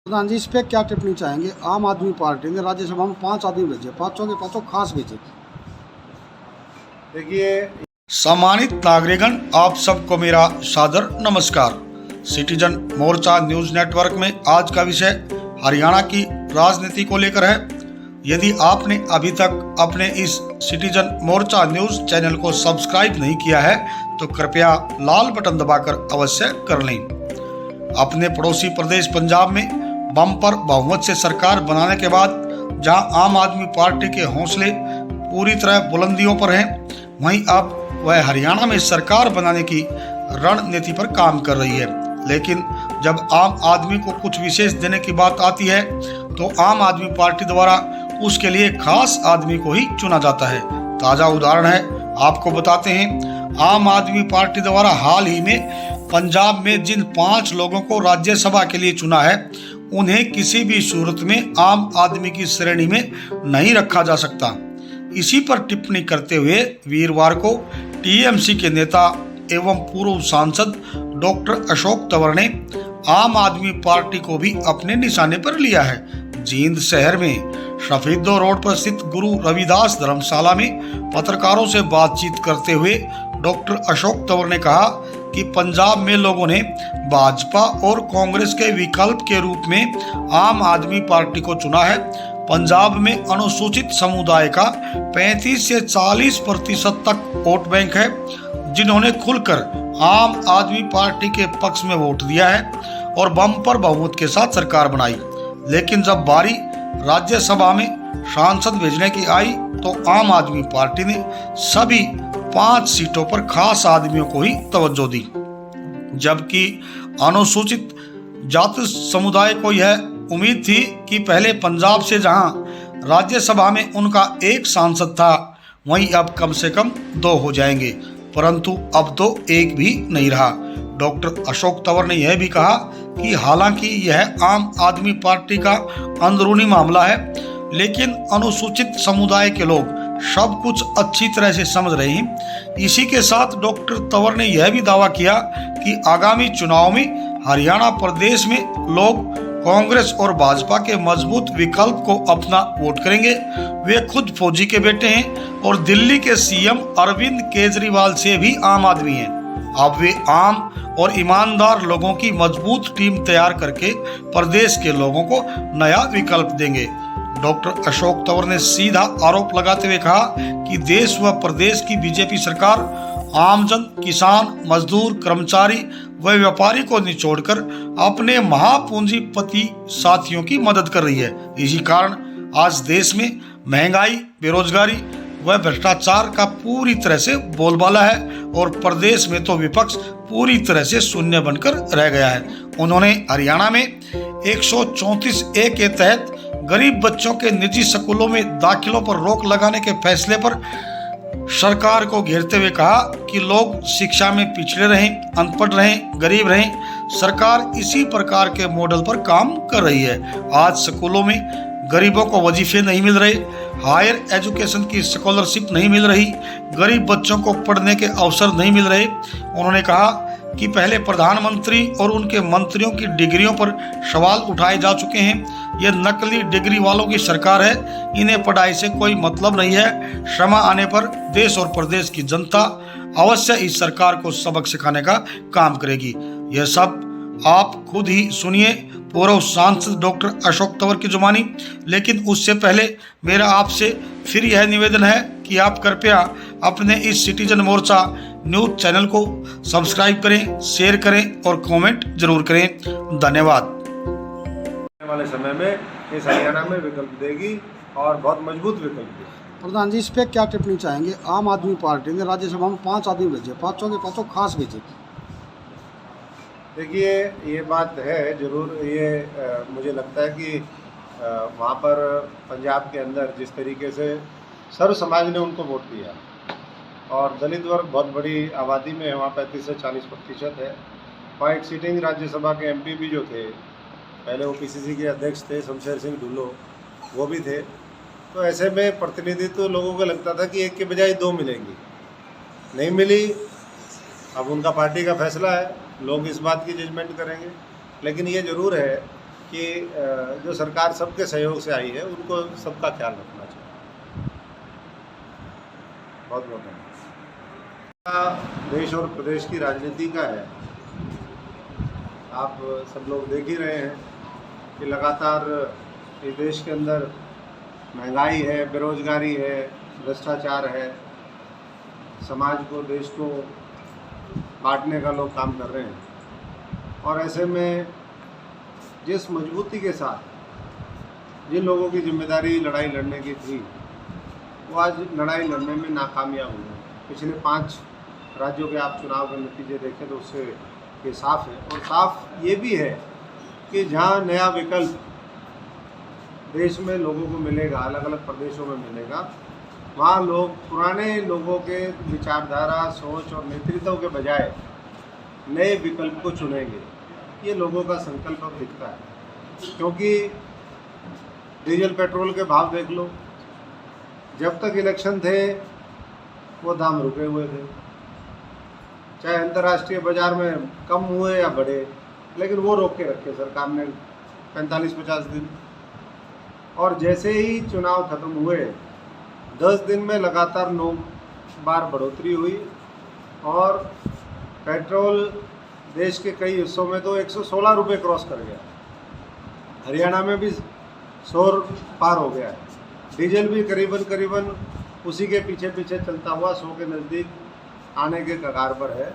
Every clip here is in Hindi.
प्रधान जी, इस पे क्या टिप्पणी चाहेंगे? आम आदमी पार्टी ने राज्यसभा में 5 आदमी भेजे, पांचों के पांचों खास भेजे। देखिए, सम्मानित नागरिकगण, आप सबको मेरा सादर नमस्कार। सिटीजन मोर्चा न्यूज नेटवर्क में आज का विषय हरियाणा की राजनीति को लेकर है। यदि आपने अभी तक अपने इस सिटीजन मोर्चा न्यूज चैनल को सब्सक्राइब नहीं किया है तो कृपया लाल बटन दबाकर अवश्य कर लें। अपने पड़ोसी प्रदेश पंजाब में बम्पर बहुमत से सरकार बनाने के बाद जहां आम आदमी पार्टी के हौसले पूरी तरह बुलंदियों पर हैं, वहीं अब वह हरियाणा में सरकार बनाने की रणनीति पर काम कर रही है। लेकिन जब आम आदमी को कुछ विशेष देने की बात आती है तो आम आदमी पार्टी द्वारा उसके लिए खास आदमी को ही चुना जाता है। ताज़ा उदाहरण है, आपको बताते हैं। आम आदमी पार्टी द्वारा हाल ही में पंजाब में जिन 5 लोगों को राज्यसभा के लिए चुना है, उन्हें किसी भी सूरत में आम आदमी की श्रेणी में नहीं रखा जा सकता। इसी पर टिप्पणी करते हुए वीरवार को टीएमसी के नेता एवं पूर्व सांसद डॉक्टर अशोक तंवर ने आम आदमी पार्टी को भी अपने निशाने पर लिया है। जींद शहर में शफीदो रोड पर स्थित गुरु रविदास धर्मशाला में पत्रकारों से बातचीत करते हुए डॉक्टर अशोक तंवर ने कहा कि पंजाब में लोगों ने भाजपा और कांग्रेस के विकल्प के रूप में आम आदमी पार्टी को चुना है। पंजाब में अनुसूचित समुदाय का 35 से 40% तक वोट बैंक है, जिन्होंने खुलकर आम आदमी पार्टी के पक्ष में वोट दिया है और बम्पर बहुमत के साथ सरकार बनाई। लेकिन जब बारी राज्यसभा में सांसद भेजने की आई तो आम आदमी पार्टी ने सभी 5 सीटों पर खास आदमियों को ही तवज्जो दी, जबकि अनुसूचित जाति समुदाय को यह उम्मीद थी कि पहले पंजाब से जहां राज्यसभा में उनका 1 सांसद था, वहीं अब कम से कम 2 हो जाएंगे, परंतु अब तो 1 भी नहीं रहा। डॉक्टर अशोक तंवर ने यह भी कहा कि हालांकि यह आम आदमी पार्टी का अंदरूनी मामला है, लेकिन अनुसूचित समुदाय के लोग सब कुछ अच्छी तरह से समझ रहे हैं। इसी के साथ डॉक्टर तंवर ने यह भी दावा किया कि आगामी चुनाव में हरियाणा प्रदेश में लोग कांग्रेस और भाजपा के मजबूत विकल्प को अपना वोट करेंगे। वे खुद फौजी के बेटे हैं और दिल्ली के सीएम अरविंद केजरीवाल से भी आम आदमी हैं। अब वे आम और ईमानदार लोगों की मजबूत टीम तैयार करके प्रदेश के लोगों को नया विकल्प देंगे। डॉक्टर अशोक तंवर ने सीधा आरोप लगाते हुए कहा कि देश व प्रदेश की बीजेपी सरकार आमजन, किसान, मजदूर, कर्मचारी व व्यापारी को निचोड़कर अपने महापूंजीपति साथियों की मदद कर रही है। इसी कारण आज देश में महंगाई, बेरोजगारी व भ्रष्टाचार का पूरी तरह से बोलबाला है और प्रदेश में तो विपक्ष पूरी तरह से शून्य बनकर रह गया है। उन्होंने हरियाणा में 134A के तहत गरीब बच्चों के निजी स्कूलों में दाखिलों पर रोक लगाने के फैसले पर सरकार को घेरते हुए कहा कि लोग शिक्षा में पिछड़े रहें, अनपढ़ रहें, गरीब रहें। सरकार इसी प्रकार के मॉडल पर काम कर रही है। आज स्कूलों में गरीबों को वजीफे नहीं मिल रहे, हायर एजुकेशन की स्कॉलरशिप नहीं मिल रही, गरीब बच्चों को पढ़ने के अवसर नहीं मिल रहे। उन्होंने कहा कि पहले प्रधानमंत्री और उनके मंत्रियों की डिग्रियों पर सवाल उठाए जा चुके हैं। यह नकली डिग्री वालों की सरकार है, इन्हें पढ़ाई से कोई मतलब नहीं है। समय आने पर देश और प्रदेश की जनता अवश्य इस सरकार को सबक सिखाने का काम करेगी। यह सब आप खुद ही सुनिए पूर्व सांसद डॉक्टर अशोक तंवर की जुबानी। लेकिन उससे पहले मेरा आपसे फिर यह निवेदन है कि आप कृपया अपने इस सिटीजन मोर्चा न्यूज चैनल को सब्सक्राइब करें, शेयर करें और कमेंट जरूर करें। धन्यवाद। आने वाले समय में इस हरियाणा में विकल्प देगी और बहुत मजबूत विकल्प देगी। प्रधान जी, इस पे क्या टिप्पणी चाहेंगे? आम आदमी पार्टी ने राज्यसभा में 5 आदमी भेजे, पांचों के पांचों खास भेजे। देखिए, ये बात है जरूर। ये मुझे लगता है कि वहाँ पर पंजाब के अंदर जिस तरीके से सर्व समाज ने उनको वोट दिया और दलित वर्ग बहुत बड़ी आबादी में है, वहाँ 35 से 40% है। वहाँ एक सिटिंग राज्यसभा के एमपी भी जो थे, पहले वो पीसीसी के अध्यक्ष थे शमशेर सिंह ढुल्लो, वो भी थे। तो ऐसे में प्रतिनिधित्व लोगों को लगता था कि 1 के बजाय 2 मिलेंगी, नहीं मिली। अब उनका पार्टी का फैसला है, लोग इस बात की जजमेंट करेंगे। लेकिन ये ज़रूर है कि जो सरकार सबके सहयोग से आई है उनको सबका ख्याल रखना चाहिए। बहुत बहुत धन्यवाद। देश और प्रदेश की राजनीति का है, आप सब लोग देख ही रहे हैं कि लगातार इस देश के अंदर महंगाई है, बेरोजगारी है, भ्रष्टाचार है, समाज को, देश को बांटने का लोग काम कर रहे हैं। और ऐसे में जिस मजबूती के साथ जिन लोगों की जिम्मेदारी लड़ाई लड़ने की थी वो आज लड़ाई लड़ने में नाकामयाब हुए हैं। पिछले 5 राज्यों के आप चुनाव के नतीजे देखें तो उससे ये साफ है। और साफ ये भी है कि जहाँ नया विकल्प देश में लोगों को मिलेगा, अलग अलग प्रदेशों में मिलेगा, वहाँ लोग पुराने लोगों के विचारधारा, सोच और नेतृत्व के बजाय नए विकल्प को चुनेंगे। ये लोगों का संकल्प अब दिखता है, क्योंकि डीजल पेट्रोल के भाव देख लो, जब तक इलेक्शन थे वो दाम रुके हुए थे, चाहे अंतर्राष्ट्रीय बाजार में कम हुए या बढ़े, लेकिन वो रोक के रखे सरकार ने 45-50 दिन। और जैसे ही चुनाव खत्म हुए 10 दिन में लगातार 9 बार बढ़ोतरी हुई और पेट्रोल देश के कई हिस्सों में तो 116 रुपये क्रॉस कर गया। हरियाणा में भी 100 पार हो गया है। डीजल भी करीबन उसी के पीछे पीछे चलता हुआ 100 के नज़दीक आने के कगार पर है।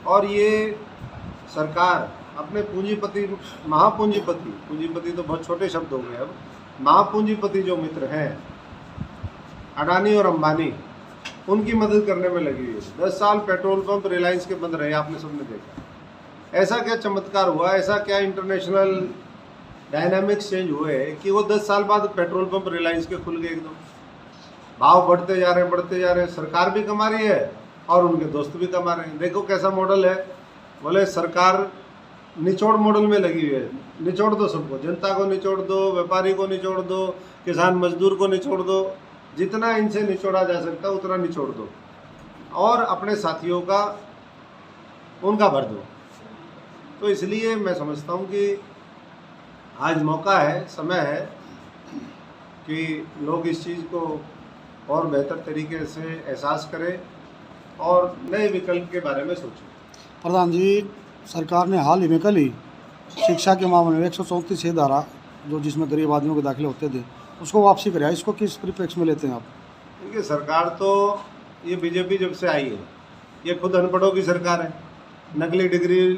और ये सरकार अपने पूंजीपति तो बहुत छोटे शब्द हो गए, अब महापूंजीपति जो मित्र हैं अडानी और अंबानी, उनकी मदद करने में लगी हुई है। 10 साल पेट्रोल पंप रिलायंस के बंद रहे, आपने सबने देखा। ऐसा क्या चमत्कार हुआ, ऐसा क्या इंटरनेशनल डायनामिक्स चेंज हुए कि वो 10 साल बाद पेट्रोल पंप रिलायंस के खुल गए एकदम। भाव बढ़ते जा रहे हैं, सरकार भी कमा रही है और उनके दोस्त भी कमा रहे हैं। देखो कैसा मॉडल है। बोले सरकार निचोड़ मॉडल में लगी हुई है, निचोड़ दो सबको, जनता को निचोड़ दो, व्यापारी को निचोड़ दो, किसान मजदूर को निचोड़ दो, जितना इनसे निचोड़ा जा सकता है उतना निचोड़ दो और अपने साथियों का उनका भर दो। तो इसलिए मैं समझता हूँ कि आज मौका है, समय है कि लोग इस चीज़ को और बेहतर तरीके से एहसास करें और नए विकल्प के बारे में सोचें। प्रधान जी, सरकार ने हाल ही में कल ही शिक्षा के मामले में 134 धारा जो जिसमें गरीब आदमियों के दाखिले होते थे उसको वापसी कराया। इसको किस परिप्रेक्ष्य में लेते हैं आप? देखिए, सरकार तो ये बीजेपी जब से आई है ये खुद अनपढ़ों की सरकार है। नकली डिग्री,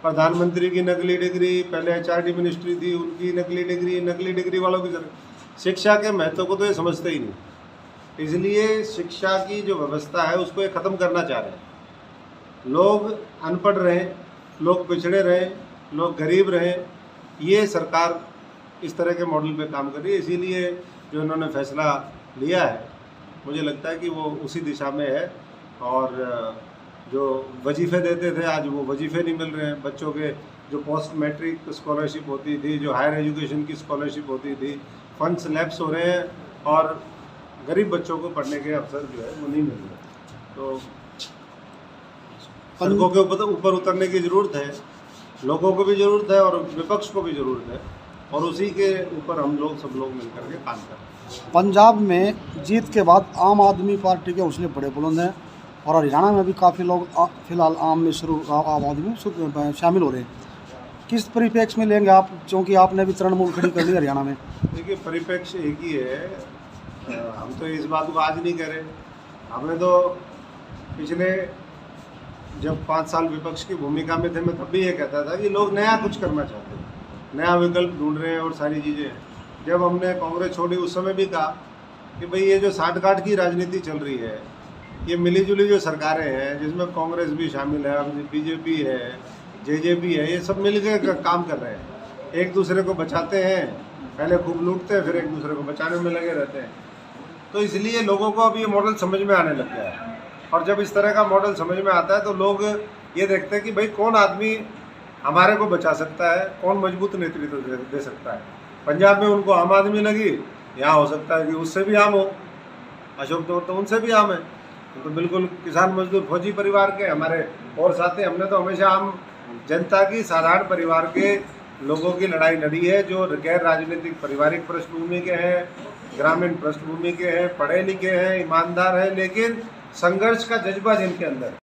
प्रधानमंत्री की नकली डिग्री, पहले HRD मिनिस्ट्री थी उनकी नकली डिग्री वालों की सरकार। शिक्षा के महत्व को तो ये समझते ही नहीं। इसलिए शिक्षा की जो व्यवस्था है उसको ये ख़त्म करना चाह रहे हैं। लोग अनपढ़ रहें, लोग पिछड़े रहें, लोग गरीब रहें, ये सरकार इस तरह के मॉडल पे काम कर रही है। इसीलिए जो इन्होंने फैसला लिया है मुझे लगता है कि वो उसी दिशा में है। और जो वजीफ़े देते थे आज वो वजीफ़े नहीं मिल रहे हैं। बच्चों के जो पोस्ट मैट्रिक स्कॉलरशिप होती थी, जो हायर एजुकेशन की स्कॉलरशिप होती थी, फंड्स लैप्स हो रहे हैं और गरीब बच्चों को पढ़ने के अवसर जो है वो नहीं मिल रहे। तो सड़कों के ऊपर उतरने की ज़रूरत है, लोगों को भी ज़रूरत है और विपक्ष को भी ज़रूरत है, और उसी के ऊपर हम लोग सब लोग मिलकर के काम कर रहे हैं। पंजाब में जीत के बाद आम आदमी पार्टी के हौसले बड़े बुलंद हैं और हरियाणा में भी काफ़ी लोग फिलहाल आम आदमी में शामिल हो रहे हैं। किस परिप्रेक्ष्य में लेंगे आप, क्योंकि आपने भी तृणमूल खड़ी कर ली हरियाणा में? देखिए, परिप्रेक्ष्य एक ही है। हम तो इस बात को आज नहीं कह रहे। हमने तो पिछले जब 5 साल विपक्ष की भूमिका में थे मैं तब भी ये कहता था कि लोग नया कुछ करना चाहते हैं, नया विकल्प ढूंढ रहे हैं और सारी चीज़ें। जब हमने कांग्रेस छोड़ी उस समय भी कहा कि भाई ये जो साठगांठ की राजनीति चल रही है, ये मिलीजुली जो सरकारें हैं जिसमें कांग्रेस भी शामिल है, बीजेपी है, जेजेपी है, ये सब मिल के काम कर रहे हैं। एक दूसरे को बचाते हैं, पहले खूब लूटते हैं, फिर एक दूसरे को बचाने में लगे रहते हैं। तो इसलिए लोगों को अब ये मॉडल समझ में आने लग गया है। और जब इस तरह का मॉडल समझ में आता है तो लोग ये देखते हैं कि भाई कौन आदमी हमारे को बचा सकता है, कौन मजबूत नेतृत्व दे सकता है। पंजाब में उनको आम आदमी लगी, यहाँ हो सकता है कि उससे भी आम हो, अशोक तौर तो उनसे भी आम है। तो बिल्कुल किसान मजदूर फौजी परिवार के हमारे और साथी, हमने तो हमेशा आम जनता की, साधारण परिवार के लोगों की लड़ाई लड़ी है जो गैर राजनीतिक पारिवारिक पृष्ठभूमि के हैं, ग्रामीण पृष्ठभूमि के हैं, पढ़े लिखे हैं, ईमानदार हैं, लेकिन संघर्ष का जज्बा जिनके अंदर है।